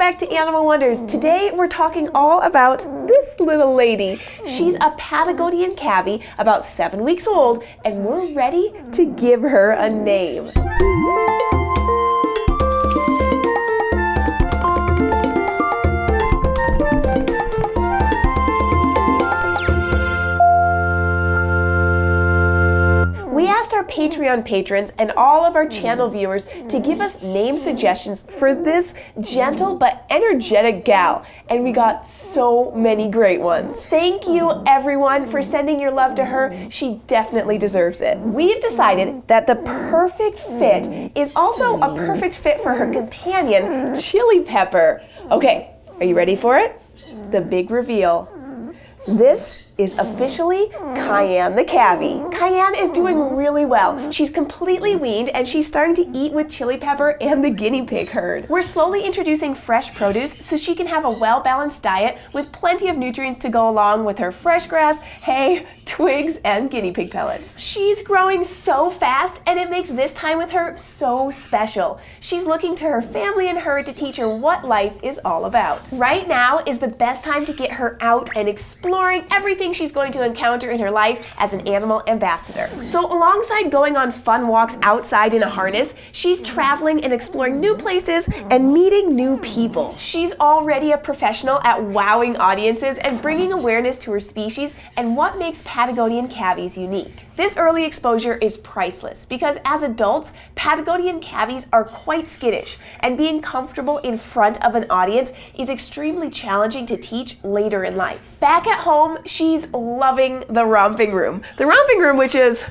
back to Animal Wonders. Today we're talking all about this little lady. She's a Patagonian Cavy, about 7 weeks old, and we're ready to give her a name. We asked our Patreon patrons and all of our channel viewers to give us name suggestions for this gentle but energetic gal, and we got so many great ones. Thank you everyone for sending your love to her. She definitely deserves it. We've decided that the perfect fit is also a perfect fit for her companion, Chili Pepper. Okay, are you ready for it? The big reveal. This is officially Cayenne the Cavy. Cayenne is doing really well. She's completely weaned and she's starting to eat with Chili Pepper and the guinea pig herd. We're slowly introducing fresh produce so she can have a well-balanced diet with plenty of nutrients to go along with her fresh grass, hay, twigs, and guinea pig pellets. She's growing so fast and it makes this time with her so special. She's looking to her family and herd to teach her what life is all about. Right now is the best time to get her out and exploring everything she's going to encounter in her life as an animal ambassador. So alongside going on fun walks outside in a harness, she's traveling and exploring new places and meeting new people. She's already a professional at wowing audiences and bringing awareness to her species and what makes Patagonian Cavies unique. This early exposure is priceless because as adults, Patagonian Cavies are quite skittish, and being comfortable in front of an audience is extremely challenging to teach later in life. Back at home, she's loving the romping room. The romping room, which is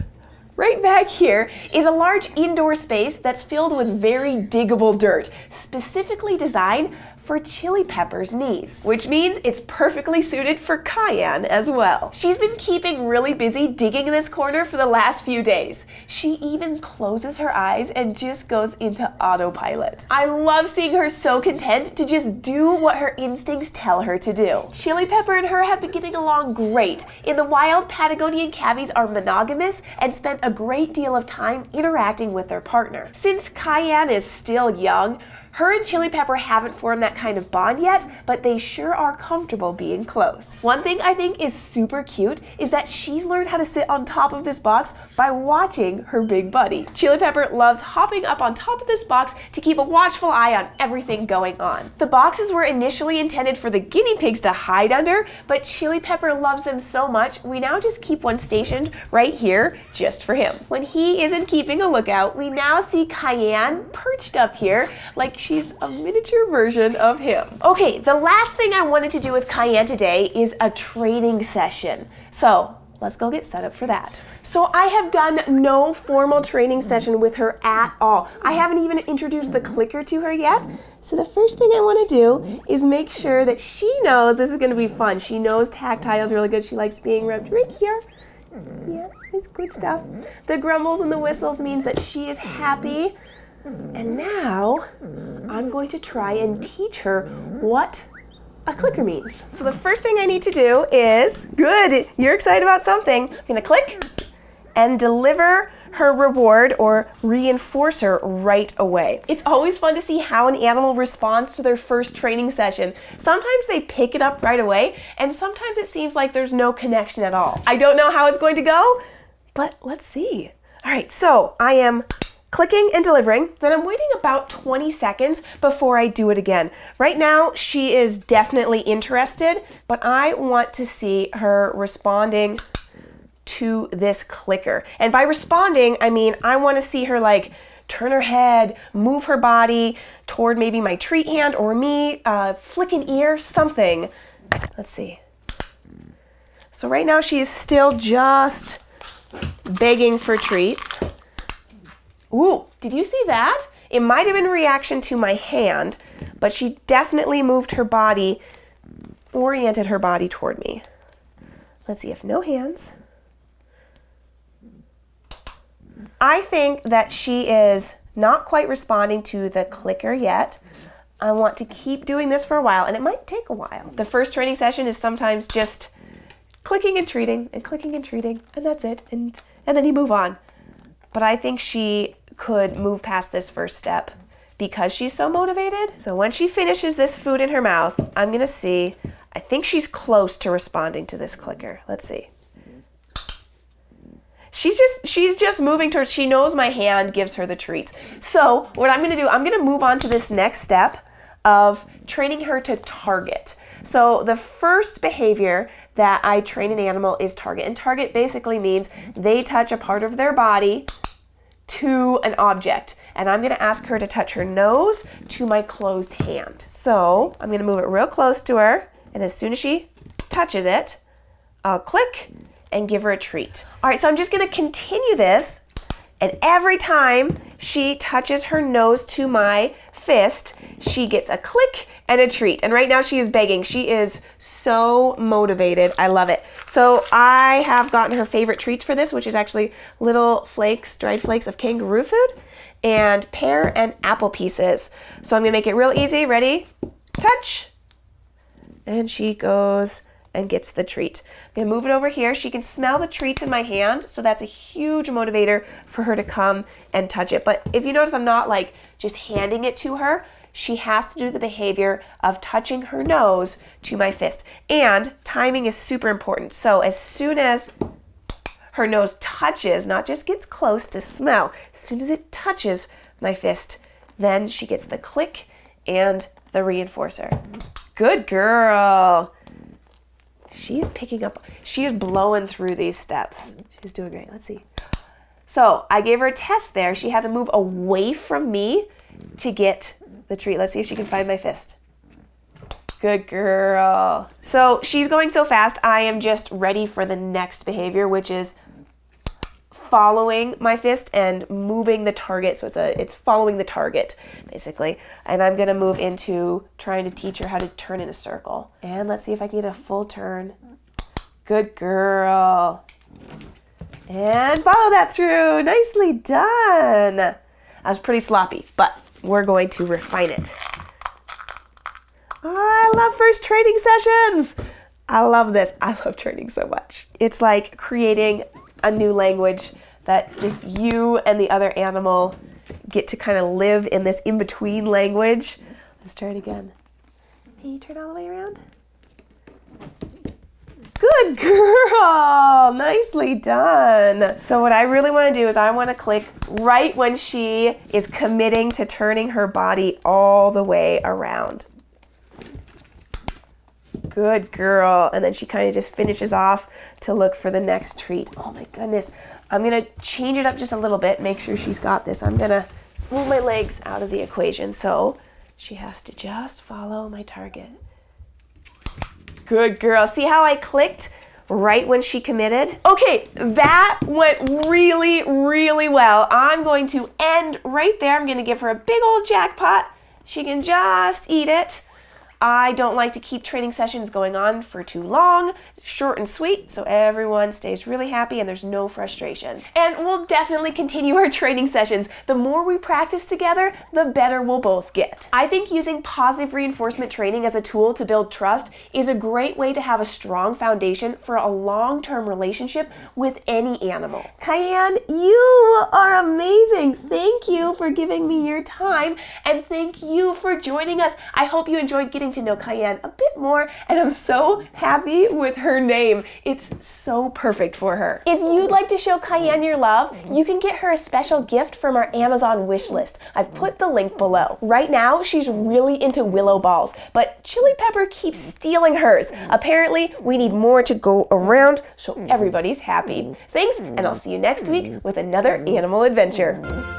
right back here, is a large indoor space that's filled with very diggable dirt, specifically designed for Chili Pepper's needs, which means it's perfectly suited for Cayenne as well. She's been keeping really busy digging in this corner for the last few days. She even closes her eyes and just goes into autopilot. I love seeing her so content to just do what her instincts tell her to do. Chili Pepper and her have been getting along great. In the wild, Patagonian Cavies are monogamous and spent a great deal of time interacting with their partner. Since Cayenne is still young, her and Chili Pepper haven't formed that kind of bond yet, but they sure are comfortable being close. One thing I think is super cute is that she's learned how to sit on top of this box by watching her big buddy. Chili Pepper loves hopping up on top of this box to keep a watchful eye on everything going on. The boxes were initially intended for the guinea pigs to hide under, but Chili Pepper loves them so much, we now just keep one stationed right here just for him. When he isn't keeping a lookout, we now see Cayenne perched up here like she's a miniature version of him. Okay, the last thing I wanted to do with Cayenne today is a training session. So let's go get set up for that. So I have done no formal training session with her at all. I haven't even introduced the clicker to her yet. So the first thing I want to do is make sure that she knows this is going to be fun. She knows tactile is really good. She likes being rubbed right here. Yeah, it's good stuff. The grumbles and the whistles means that she is happy. And now, I'm going to try and teach her what a clicker means. So the first thing I need to do is, good, you're excited about something. I'm gonna click and deliver her reward or reinforce her right away. It's always fun to see how an animal responds to their first training session. Sometimes they pick it up right away, and sometimes it seems like there's no connection at all. I don't know how it's going to go, but let's see. All right, so I am clicking and delivering, then I'm waiting about 20 seconds before I do it again. Right now, she is definitely interested, but I want to see her responding to this clicker. And by responding, I mean, I want to see her like turn her head, move her body toward maybe my treat hand or me, flick an ear, something. Let's see. So right now she is still just begging for treats. Ooh, did you see that? It might have been a reaction to my hand, but she definitely moved her body, oriented her body toward me. Let's see if no hands. I think that she is not quite responding to the clicker yet. I want to keep doing this for a while, and it might take a while. The first training session is sometimes just clicking and treating, and that's it, and then you move on. But I think she could move past this first step. because she's so motivated. So when she finishes this food in her mouth, I'm gonna see, I think she's close to responding to this clicker. Let's see. She's just moving towards, she knows my hand gives her the treats. So what I'm gonna do, I'm gonna move on to this next step of training her to target. So the first behavior that I train an animal is target. And target basically means they touch a part of their body to an object. And I'm gonna ask her to touch her nose to my closed hand. So I'm gonna move it real close to her. And as soon as she touches it, I'll click and give her a treat. All right, so I'm just gonna continue this. And every time she touches her nose to my fist, she gets a click and a treat. And right now she is begging. She is so motivated. I love it. So I have gotten her favorite treats for this, which is actually little flakes, dried flakes of kangaroo food and pear and apple pieces. So I'm gonna make it real easy. Ready? Touch. And she goes and gets the treat. I'm gonna move it over here. She can smell the treats in my hand, so that's a huge motivator for her to come and touch it. But if you notice, I'm not like just handing it to her. She has to do the behavior of touching her nose to my fist. And timing is super important. So as soon as her nose touches, not just gets close to smell, as soon as it touches my fist, then she gets the click and the reinforcer. Good girl. She is picking up, she is blowing through these steps. She's doing great. Let's see. So I gave her a test there. She had to move away from me to get the treat. Let's see if she can find my fist. Good girl. So she's going so fast, I am just ready for the next behavior, which is following my fist and moving the target. So it's following the target, basically. And I'm gonna move into trying to teach her how to turn in a circle. And let's see if I can get a full turn. Good girl. And follow that through. Nicely done. That was pretty sloppy, but we're going to refine it. Oh, I love first training sessions. I love this. I love training so much. It's like creating a new language that just you and the other animal get to kind of live in this in-between language. Let's try it again. Can you turn all the way around? Good girl, nicely done. So what I really want to do is I want to click right when she is committing to turning her body all the way around. Good girl. And then she kind of just finishes off to look for the next treat. Oh my goodness. I'm going to change it up just a little bit, make sure she's got this. I'm going to move my legs out of the equation. So she has to just follow my target. Good girl. See how I clicked right when she committed? Okay, that went really, really well. I'm going to end right there. I'm going to give her a big old jackpot. She can just eat it. I don't like to keep training sessions going on for too long, short and sweet, so everyone stays really happy and there's no frustration. And we'll definitely continue our training sessions. The more we practice together, the better we'll both get. I think using positive reinforcement training as a tool to build trust is a great way to have a strong foundation for a long-term relationship with any animal. Cayenne, you are amazing. Thank you for giving me your time, and thank you for joining us. I hope you enjoyed getting to know Cayenne a bit more, and I'm so happy with her name. It's so perfect for her. If you'd like to show Cayenne your love, you can get her a special gift from our Amazon wish list. I've put the link below. Right now, she's really into willow balls, but Chili Pepper keeps stealing hers. Apparently, we need more to go around so everybody's happy. Thanks, and I'll see you next week with another animal adventure.